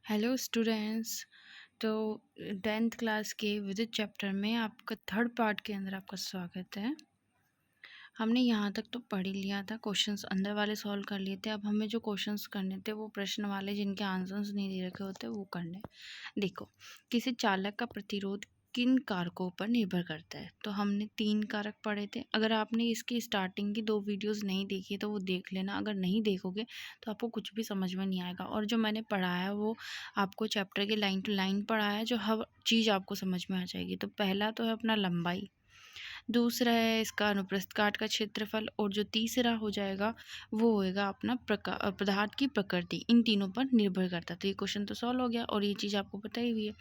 Hello students. तो 10th class के विद्युत चैप्टर में आपका थर्ड पार्ट के अंदर आपका स्वागत है। हमने यहाँ तक तो पढ़ ही लिया था, क्वेश्चंस अंदर वाले सॉल्व कर लिए थे। अब हमें जो क्वेश्चंस करने थे वो प्रश्न वाले जिनके आंसर्स नहीं दे रखे होते वो करने। देखो, किसी चालक का प्रतिरोध किन कारकों पर निर्भर करता है। तो हमने 3 कारक पढ़े थे। अगर आपने इसकी स्टार्टिंग की 2 वीडियोस नहीं देखी तो वो देख लेना। अगर नहीं देखोगे तो आपको कुछ भी समझ में नहीं आएगा, और जो मैंने पढ़ाया वो आपको चैप्टर के लाइन टू लाइन पढ़ाया, जो हर चीज़ आपको समझ में आ जाएगी। तो पहला तो है अपना लंबाई, दूसरा है इसका अनुप्रस्थ काट का क्षेत्रफल, और जो तीसरा हो जाएगा वो होएगा अपना पदार्थ की प्रकृति। इन तीनों पर निर्भर करता है। तो ये क्वेश्चन तो सॉल्व हो गया और ये चीज़ आपको पता ही हुई है।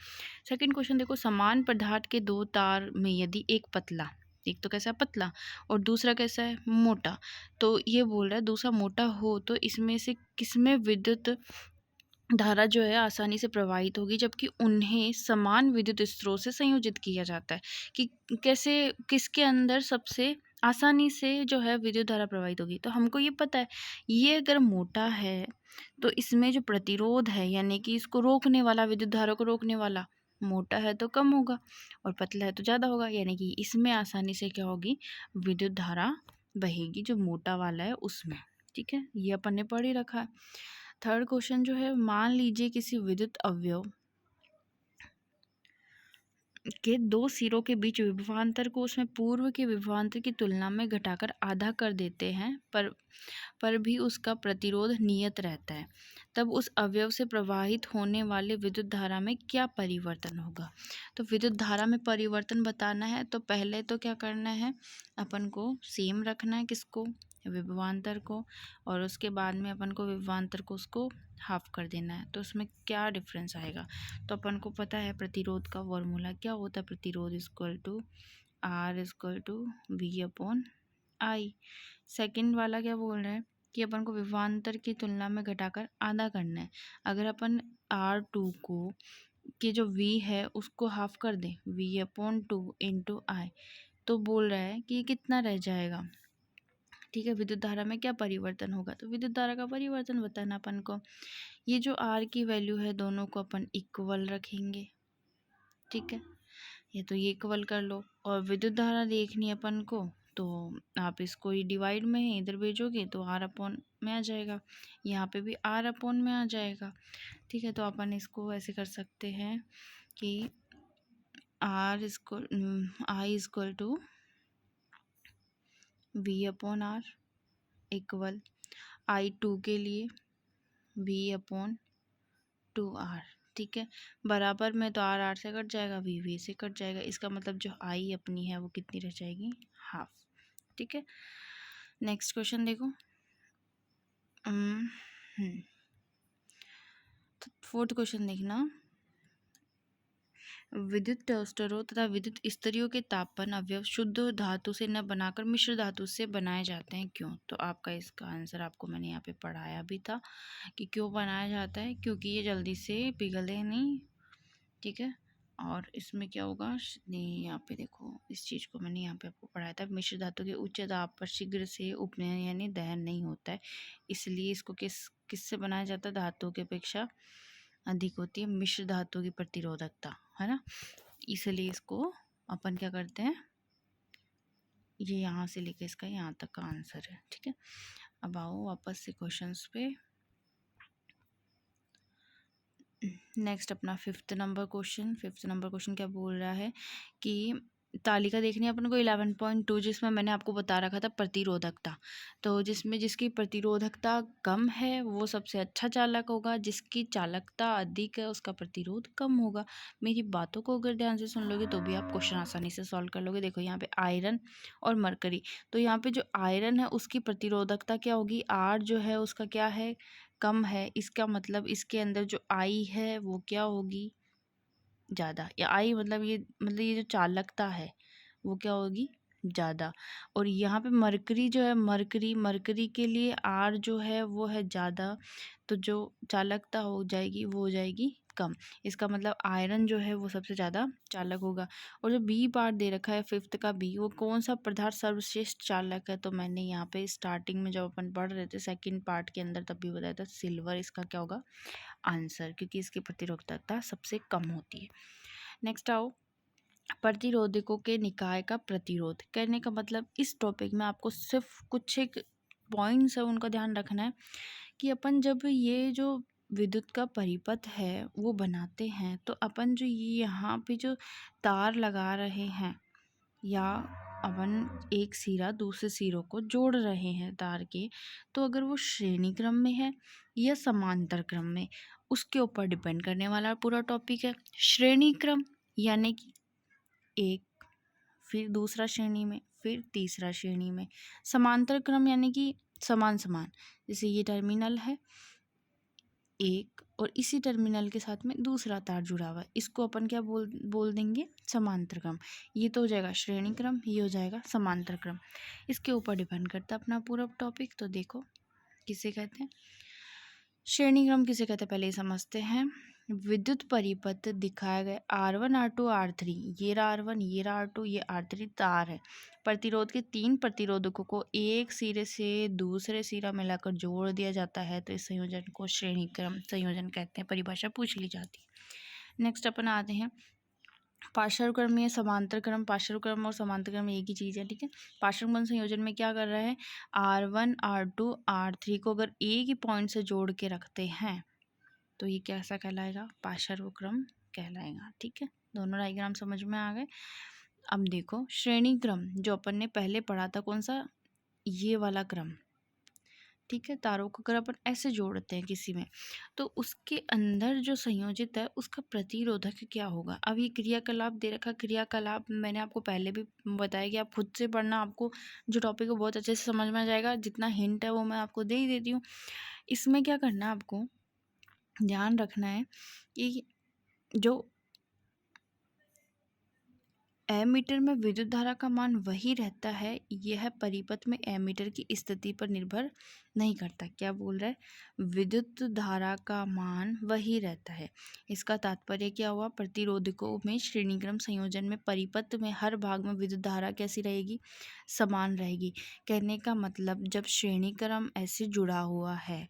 सेकंड क्वेश्चन देखो, समान पदार्थ के 2 तार में यदि एक पतला, एक तो कैसा है पतला और दूसरा कैसा है मोटा, तो ये बोल रहा है दूसरा मोटा हो तो इसमें से किसमें विद्युत धारा जो है आसानी से प्रवाहित होगी, जबकि उन्हें समान विद्युत स्रोत से संयोजित किया जाता है। कि कैसे, किसके अंदर सबसे आसानी से जो है विद्युत धारा प्रवाहित होगी। तो हमको ये पता है, ये अगर मोटा है तो इसमें जो प्रतिरोध है यानी कि इसको रोकने वाला, विद्युत धारा को रोकने वाला, मोटा है तो कम होगा और पतला है तो ज़्यादा होगा। यानी कि इसमें आसानी से क्या होगी, विद्युत धारा बहेगी जो मोटा वाला है उसमें। ठीक है, ये अपन ने पढ़ ही रखा है। थर्ड क्वेश्चन जो है, मान लीजिए किसी विद्युत अवयव के 2 सिरों के बीच विभवांतर को उसमें पूर्व के विभवांतर की तुलना में घटाकर आधा कर देते हैं, पर भी उसका प्रतिरोध नियत रहता है। तब उस अवयव से प्रवाहित होने वाले विद्युत धारा में क्या परिवर्तन होगा। तो विद्युत धारा में परिवर्तन बताना है तो पहले तो क्या करना है, अपन को सेम रखना है किसको, विभवांतर को, और उसके बाद में अपन को विभवांतर को उसको हाफ कर देना है। तो उसमें क्या डिफरेंस आएगा। तो अपन को पता है प्रतिरोध का फॉर्मूला क्या होता है, प्रतिरोध equal to R equal to V upon I. Second वाला क्या बोल रहा है कि अपन को विभवांतर की तुलना में घटाकर आधा करना है। अगर अपन R2 को कि जो V है उसको हाफ कर दें, V अपॉन 2 इंटू आई, तो बोल रहा है कि कितना रह जाएगा। ठीक है, विद्युत धारा में क्या परिवर्तन होगा। तो विद्युत धारा का परिवर्तन बताना अपन को, ये जो R की वैल्यू है दोनों को अपन इक्वल रखेंगे। ठीक है, ये तो ये इक्वल कर लो, और विद्युत धारा देखनी है अपन को तो आप इसको ही डिवाइड में है इधर भेजोगे तो R अपॉन में आ जाएगा, यहाँ पे भी R अपॉन में आ जाएगा। ठीक है, तो अपन इसको ऐसे कर सकते हैं कि R equal I equal to V upon R equal I2 के लिए V अपॉन 2R। ठीक है, बराबर में तो R से कट जाएगा, V से कट जाएगा। इसका मतलब जो I अपनी है वो कितनी रह जाएगी, हाफ। ठीक है, नेक्स्ट क्वेश्चन देखो। तो फोर्थ क्वेश्चन देखना, विद्युत टर्स्टरों तथा विद्युत स्तरियों के तापन अवयव शुद्ध धातु से न बनाकर मिश्र धातु से बनाए जाते हैं, क्यों। तो आपका इसका आंसर आपको मैंने यहाँ पे पढ़ाया भी था कि क्यों बनाया जाता है, क्योंकि ये जल्दी से पिघले नहीं। ठीक है, और इसमें क्या होगा, नहीं यहाँ पे देखो, इस चीज़ को मैंने यहाँ पे आपको पढ़ाया था, मिश्र धातु के उच्च दाब पर शीघ्र से उपनयन यानी दहन नहीं होता है, इसलिए इसको किससे बनाया जाता है, धातु की अपेक्षा अधिक होती है मिश्र धातु की प्रतिरोधकता, है ना। इसलिए इसको अपन क्या करते हैं, ये यहाँ से लेकर इसका यहाँ तक का आंसर है। ठीक है, अब आओ वापस से क्वेश्चंस पे। नेक्स्ट अपना फिफ्थ नंबर क्वेश्चन क्या बोल रहा है कि तालिका देखनी है अपन को 11.2, जिसमें मैंने आपको बता रखा था प्रतिरोधकता। तो जिसमें जिसकी प्रतिरोधकता कम है वो सबसे अच्छा चालक होगा, जिसकी चालकता अधिक है उसका प्रतिरोध कम होगा। मेरी बातों को अगर ध्यान से सुन लोगे तो भी आप क्वेश्चन आसानी से सॉल्व कर लोगे। देखो यहाँ पे आयरन और मरकरी, तो यहाँ पे जो आयरन है उसकी प्रतिरोधकता क्या होगी, R जो है उसका क्या है, कम है। इसका मतलब इसके अंदर जो आई है वो क्या होगी, ज़्यादा। या आई मतलब ये जो चालकता है वो क्या होगी, ज़्यादा। और यहाँ पे मरकरी जो है, मरकरी के लिए आर जो है वो है ज़्यादा, तो जो चालकता हो जाएगी वो हो जाएगी कम। इसका मतलब आयरन जो है वो सबसे ज़्यादा चालक होगा। और जो बी पार्ट दे रखा है फिफ्थ का बी, वो कौन सा पदार्थ सर्वश्रेष्ठ चालक है, तो मैंने यहाँ पे स्टार्टिंग में जब अपन पढ़ रहे थे सेकंड पार्ट के अंदर तब भी बताया था, सिल्वर इसका क्या होगा, आंसर, क्योंकि इसकी प्रतिरोधकता सबसे कम होती है। नेक्स्ट आओ, प्रतिरोधकों के निकाय का प्रतिरोध। कहने का मतलब इस टॉपिक में आपको सिर्फ कुछ एक पॉइंट्स है उनका ध्यान रखना है कि अपन जब ये जो विद्युत का परिपथ है वो बनाते हैं तो अपन जो ये यहाँ पे जो तार लगा रहे हैं या अपन एक सिरा दूसरे सिरों को जोड़ रहे हैं तार के, तो अगर वो श्रेणी क्रम में है या समांतर क्रम में, उसके ऊपर डिपेंड करने वाला पूरा टॉपिक है। श्रेणी क्रम यानी कि एक, फिर दूसरा श्रेणी में, फिर तीसरा श्रेणी में। समांतर क्रम यानी कि समान समान, जैसे ये टर्मिनल है एक और इसी टर्मिनल के साथ में दूसरा तार जुड़ा हुआ है, इसको अपन क्या बोल देंगे, समांतर क्रम। ये तो हो जाएगा श्रेणी क्रम, ये हो जाएगा समांतर क्रम। इसके ऊपर डिपेंड करता है अपना पूरा टॉपिक। तो देखो किसे कहते हैं श्रेणी क्रम, किसे कहते हैं पहले ही समझते हैं। विद्युत परिपथ दिखाया गया R1 R2 R3, ये रहा R1 ये रहा R2 ये R3 तार है। प्रतिरोध के 3 प्रतिरोधकों को एक सिरे से दूसरे सिरा मिलाकर जोड़ दिया जाता है, तो इस संयोजन को श्रेणी क्रम संयोजन कहते हैं। परिभाषा पूछ ली जाती है। नेक्स्ट अपन आते हैं पार्श्व क्रम में समांतर क्रम। पार्श्व क्रम और समांतर क्रम एक ही चीज़ है, ठीक है। पार्श्व क्रम संयोजन में क्या कर रहा है, R1 R2 R3 को अगर एक ही पॉइंट से जोड़ के रखते हैं तो ये कैसा कहलाएगा, पार्श्व क्रम कहलाएगा, ठीक है। दोनों डायग्राम समझ में आ गए। अब देखो श्रेणी क्रम जो अपन ने पहले पढ़ा था, कौन सा, ये वाला क्रम, ठीक है। तारों को अगर अपन ऐसे जोड़ते हैं किसी में, तो उसके अंदर जो संयोजित है उसका प्रतिरोधक क्या होगा। अब ये क्रियाकलाप दे रखा, क्रियाकलाप मैंने आपको पहले भी बताया कि आप खुद से पढ़ना, आपको जो टॉपिक है बहुत अच्छे से समझ में आ जाएगा। जितना हिंट है वो मैं आपको दे ही देती हूँ। इसमें क्या करना है, आपको ध्यान रखना है कि जो एमीटर में विद्युत धारा का मान वही रहता है, यह परिपथ में एमीटर की स्थिति पर निर्भर नहीं करता। क्या बोल रहा है, विद्युत धारा का मान वही रहता है। इसका तात्पर्य क्या हुआ, प्रतिरोधकों में श्रेणीक्रम संयोजन में परिपथ में हर भाग में विद्युत धारा कैसी रहेगी, समान रहेगी। कहने का मतलब जब श्रेणीक्रम ऐसे जुड़ा हुआ है,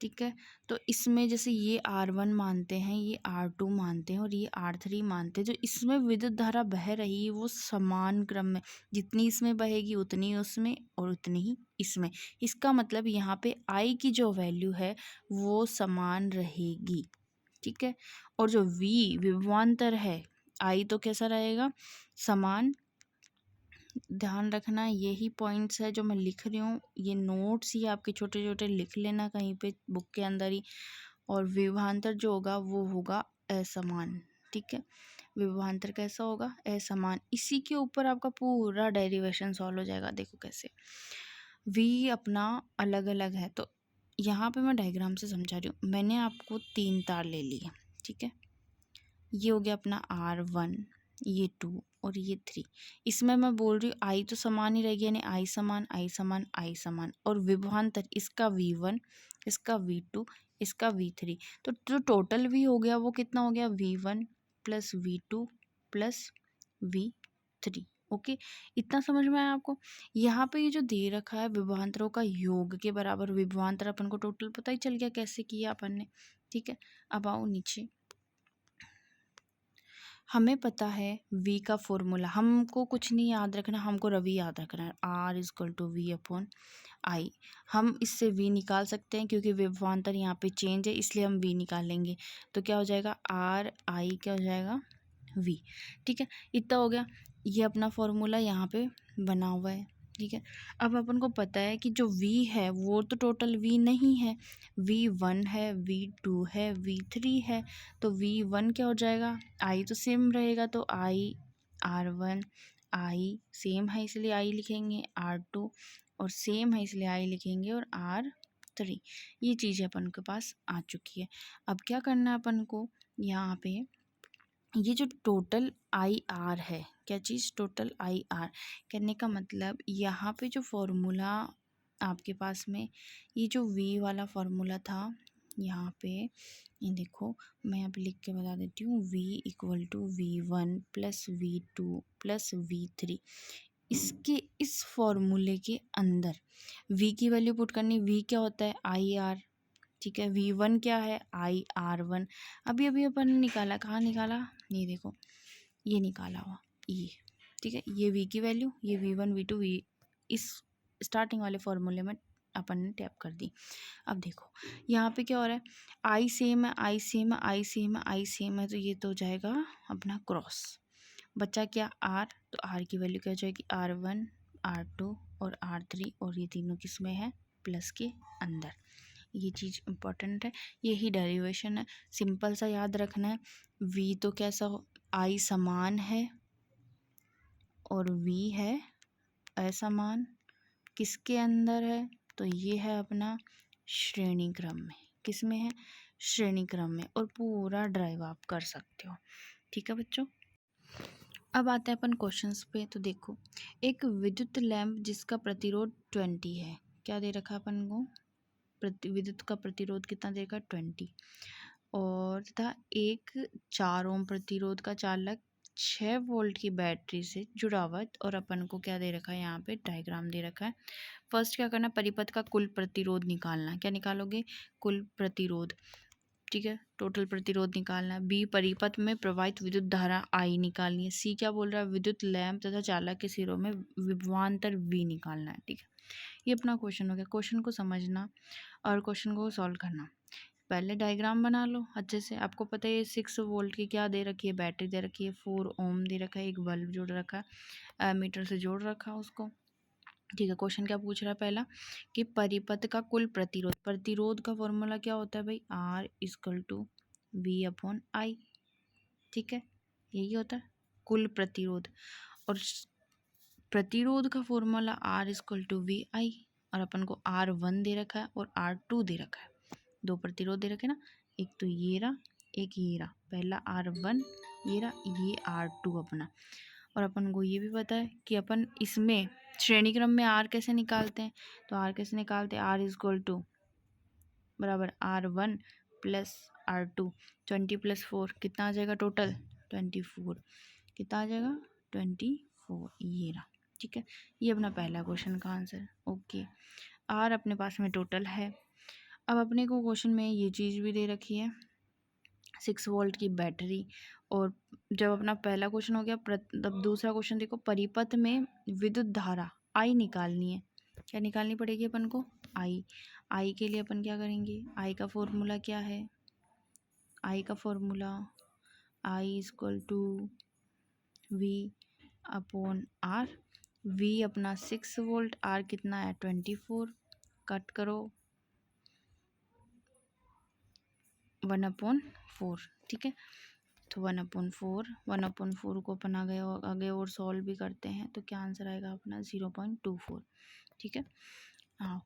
ठीक है, तो इसमें जैसे ये R1 मानते हैं, ये R2 मानते हैं और ये R3 मानते हैं, जो इसमें विद्युत धारा बह रही है वो समान क्रम में, जितनी इसमें बहेगी उतनी ही उसमें और उतनी ही इसमें। इसका मतलब यहाँ पे I की जो वैल्यू है वो समान रहेगी, ठीक है। और जो V विभवांतर है, I तो कैसा रहेगा, समान। ध्यान रखना यही पॉइंट्स है जो मैं लिख रही हूँ, ये नोट्स ही आपके छोटे छोटे लिख लेना कहीं पे बुक के अंदर ही। और विभवांतर जो होगा वो होगा असमान, ठीक है। विभवांतर कैसा होगा, असमान। इसी के ऊपर आपका पूरा डेरिवेशन सॉल्व हो जाएगा। देखो कैसे, V अपना अलग अलग है, तो यहाँ पे मैं डायग्राम से समझा रही हूँ। मैंने आपको 3 तार ले लिए, ठीक है। ये हो गया अपना R1, ये 2 और ये 3। इसमें मैं बोल रही हूँ I तो समान ही रहेगी, यानी I समान I समान I समान। और विभवांतर इसका V1, इसका V2, इसका V3। तो जो टोटल V हो गया वो कितना हो गया, V1 plus V2 plus V3। Okay, इतना समझ में आया आपको। यहाँ पे ये जो दे रखा है विभवांतरों का योग के बराबर, विभवांतर अपन को टोटल पता ही चल गया कैसे किया अपन ने, ठीक है। अब आओ नीचे, हमें पता है V का फॉर्मूला, हमको कुछ नहीं याद रखना, हमको रवि याद रखना है। R=V/I। हम इससे V निकाल सकते हैं क्योंकि विभवांतर यहाँ पे चेंज है, इसलिए हम V निकालेंगे। तो क्या हो जाएगा, RI क्या हो जाएगा, V, ठीक है। इतना हो गया, ये अपना फॉर्मूला यहाँ पे बना हुआ है, ठीक है। अब अपन को पता है कि जो V है वो तो टोटल V नहीं है, V1 है, V2 है, V3 है। तो V1 क्या हो जाएगा, I तो सेम रहेगा, तो I R1, I सेम है इसलिए I लिखेंगे, R2 और सेम है इसलिए I लिखेंगे, और R3। ये चीज़ें अपन के पास आ चुकी है। अब क्या करना है अपन को, यहाँ पे ये जो टोटल IR है, क्या चीज़, टोटल IR। कहने का मतलब यहाँ पे जो फॉर्मूला आपके पास में, ये जो V वाला फॉर्मूला था यहाँ पे, ये देखो मैं यहाँ पे लिख के बता देती हूँ, V=V1 plus V2 plus V3। इसके इस फॉर्मूले के अंदर V की वैल्यू पुट करनी। V क्या होता है, IR, ठीक है। V1 क्या है, IR1। अभी अभी अपन ने निकाला, कहाँ निकाला, ये देखो, ये निकाला हुआ, ये ठीक है। ये V की वैल्यू, ये V1 V2 V इस स्टार्टिंग वाले फॉर्मूले में अपन ने टैप कर दी। अब देखो यहाँ पे क्या हो रहा है, आई सेम है, आई सेम है, आई सेम है, आई सेम है, तो ये तो हो जाएगा अपना क्रॉस। बच्चा क्या, R, तो R की वैल्यू क्या हो जाएगी, R1 R2 और R3, और ये तीनों किस में है, प्लस के अंदर। ये चीज़ इम्पोर्टेंट है, यही डेरिवेशन है, सिंपल सा याद रखना है। V तो कैसा हो, I समान है और V है असमान, किसके अंदर है, तो ये है अपना श्रेणी क्रम में। किस में है, श्रेणी क्रम में, और पूरा ड्राइव आप कर सकते हो। ठीक है बच्चों, अब आते हैं अपन क्वेश्चंस पे। तो देखो, एक विद्युत लैंप जिसका प्रतिरोध 20 है, क्या दे रखा अपन को, विद्युत का प्रतिरोध कितना देगा, 20, और तथा एक 4 ओम प्रतिरोध का चालक 6 वोल्ट की बैटरी से जुड़ा हुआ है, और अपन को क्या दे रखा है, यहाँ पे डायग्राम दे रखा है। फर्स्ट क्या करना, परिपथ का कुल प्रतिरोध निकालना। क्या निकालोगे, कुल प्रतिरोध, ठीक है, टोटल प्रतिरोध निकालना है। बी, परिपथ में प्रवाहित विद्युत धारा आई निकालनी है। सी क्या बोल रहा है, विद्युत लैंप तथा चालक के सिरों में विभवांतर वी निकालना है। ठीक है, ये अपना क्वेश्चन हो गया। क्वेश्चन को समझना और क्वेश्चन को सॉल्व करना। पहले डायग्राम बना लो अच्छे से। आपको पता है ये 6 वोल्ट की क्या दे रखी है, बैटरी दे रखी है, 4 ओम दे रखा है, एक बल्ब जोड़ रखा है, मीटर से जोड़ रखा है उसको। ठीक है, क्वेश्चन क्या पूछ रहा है पहला, कि परिपथ का कुल प्रतिरोध, प्रतिरोध का फॉर्मूला क्या होता है भाई, R इक्वल टू V/I। ठीक है, यही होता है कुल प्रतिरोध, और प्रतिरोध का formula R equal to VI, और अपन को R1 दे रखा है और R2 दे रखा है। दो प्रतिरोध दे रखे ना, एक तो ये रहा, एक ये रहा, पहला R1 ये रहा, ये R2 अपना। और अपन को ये भी पता है कि अपन इसमें श्रेणी क्रम में R कैसे निकालते हैं, तो R कैसे निकालते हैं, R इक्वल टू बराबर R1 प्लस R2, 20 प्लस 4 कितना आ जाएगा टोटल, 24, कितना आ जाएगा, 24, ये रहा। ठीक है, ये अपना पहला क्वेश्चन का आंसर। ओके, R अपने पास में टोटल है। अब अपने को क्वेश्चन में ये चीज़ भी दे रखी है, 6 वोल्ट की बैटरी। और जब अपना पहला क्वेश्चन हो गया, अब दूसरा क्वेश्चन देखो, परिपथ में विद्युत धारा आई निकालनी है। क्या निकालनी पड़ेगी अपन को, आई के लिए अपन क्या करेंगे, आई का फॉर्मूला क्या है, आई का formula I equal to V/R। V अपना 6 वोल्ट, R कितना है 24, कट करो 1/4। ठीक है, तो 1/4 को अपन आगे और सॉल्व भी करते हैं, तो क्या आंसर आएगा अपना 0.24। ठीक है, हाँ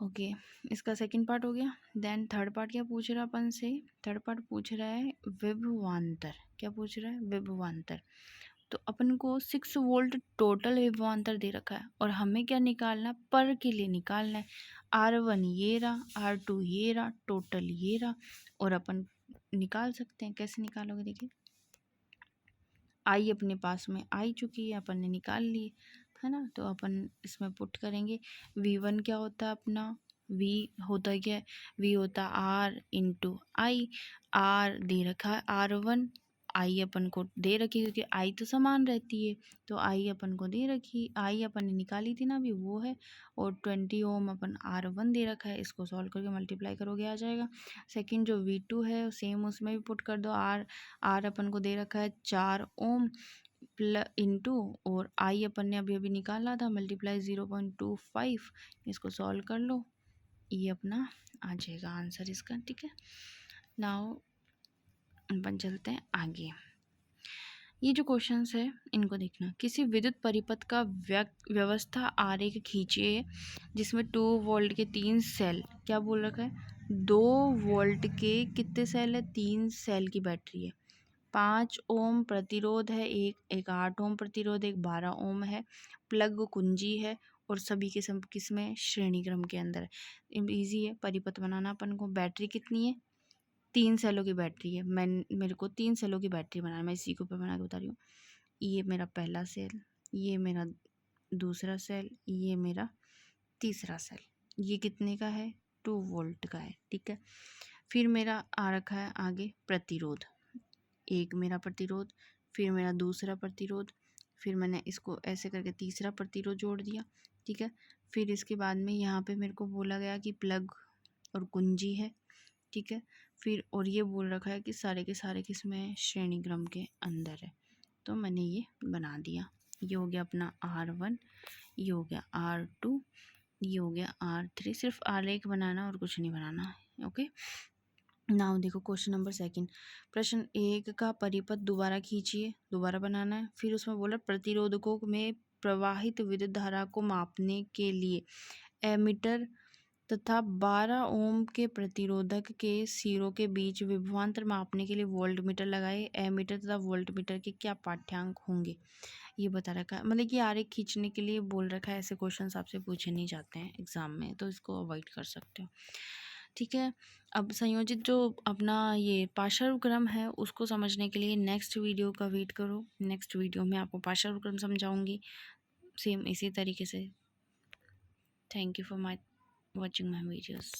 ओके, इसका सेकंड पार्ट हो गया। देन थर्ड पार्ट क्या पूछ रहा है अपन से, थर्ड पार्ट पूछ रहा है विभवांतर। क्या पूछ रहा है, विभवांतर। तो अपन को 6 वोल्ट टोटल विभवांतर दे रखा है, और हमें क्या निकालना, पर के लिए निकालना है। R1 ये रहा, R2 ये रहा, टोटल ये रहा, और अपन निकाल सकते हैं। कैसे निकालोगे, देखिए आई अपने पास में आई चुकी है, अपन ने निकाल ली है ना, तो अपन इसमें पुट करेंगे। V1 क्या होता है अपना, V होता है क्या, V होता है R इंटू आई। R दे रखा है R1, आई अपन को दे रखी, क्योंकि आई तो समान रहती है, तो आई अपन को दे रखी, आई अपन ने निकाली थी ना अभी, वो है। और 20 ओम अपन R1 दे रखा है, इसको सॉल्व करके मल्टीप्लाई करोगे आ जाएगा। सेकंड जो V2 है सेम उसमें भी पुट कर दो, R अपन को दे रखा है 4 ओम इंटू, और आई अपन ने अभी अभी निकाला था, मल्टीप्लाई 0.25, इसको सॉल्व कर लो, ये अपना आ जाएगा आंसर इसका। ठीक है, नाउ अपन चलते हैं आगे। ये जो क्वेश्चंस है इनको देखना। किसी विद्युत परिपथ का व्यवस्था आरेख खींचिए जिसमें 2 वोल्ट के 3 सेल, क्या बोल रखा है, 2 वोल्ट के कितने सेल है, 3 सेल की बैटरी है, 5 ओम प्रतिरोध है, एक 8 ओम प्रतिरोध, एक 12 ओम है, प्लग कुंजी है, और सभी के सब किसमें, श्रेणी क्रम के अंदर है। इजी है परिपथ बनाना अपन को। बैटरी कितनी है, 3 सेलों की बैटरी है। मेरे को 3 सेलों की बैटरी बनाना, मैं इसी को पे बना के बता रही हूँ। ये मेरा पहला सेल, ये मेरा दूसरा सेल, ये मेरा तीसरा सेल। ये कितने का है, 2 वोल्ट का है, ठीक है। फिर मेरा आ रखा है आगे प्रतिरोध, एक मेरा प्रतिरोध, फिर मेरा दूसरा प्रतिरोध, फिर मैंने इसको ऐसे करके तीसरा प्रतिरोध जोड़ दिया, ठीक है। फिर इसके बाद में यहाँ पे मेरे को बोला गया कि प्लग और कुंजी है, ठीक है। फिर और ये बोल रखा है कि सारे के सारे किसमें श्रेणी क्रम के अंदर है, तो मैंने ये बना दिया। ये हो गया अपना R1, ये हो गया R2, ये हो गया R3। सिर्फ आलेख बनाना और कुछ नहीं बनाना, ओके। नाउ देखो क्वेश्चन नंबर 2, प्रश्न 1 का परिपथ दोबारा खींचिए, दोबारा बनाना है। फिर उसमें बोला प्रतिरोधकों में प्रवाहित विद्युत धारा को मापने के लिए एमीटर तथा 12 ओम के प्रतिरोधक के सिरों के बीच विभवांतर मापने के लिए वोल्टमीटर लगाए। एमीटर तथा वोल्टमीटर के क्या पाठ्यांक होंगे, ये बता रखा है। मतलब कि आरेख खींचने के लिए बोल रखा है, ऐसे क्वेश्चंस आपसे पूछे नहीं जाते हैं एग्जाम में, तो इसको अवॉइड कर सकते हो, ठीक है। अब संयोजित जो अपना ये पार्श्वक्रम है उसको समझने के लिए नेक्स्ट वीडियो का वेट करो। नेक्स्ट वीडियो में आपको पार्श्वक्रम समझाऊंगी सेम इसी तरीके से। Thank you for my watching my videos.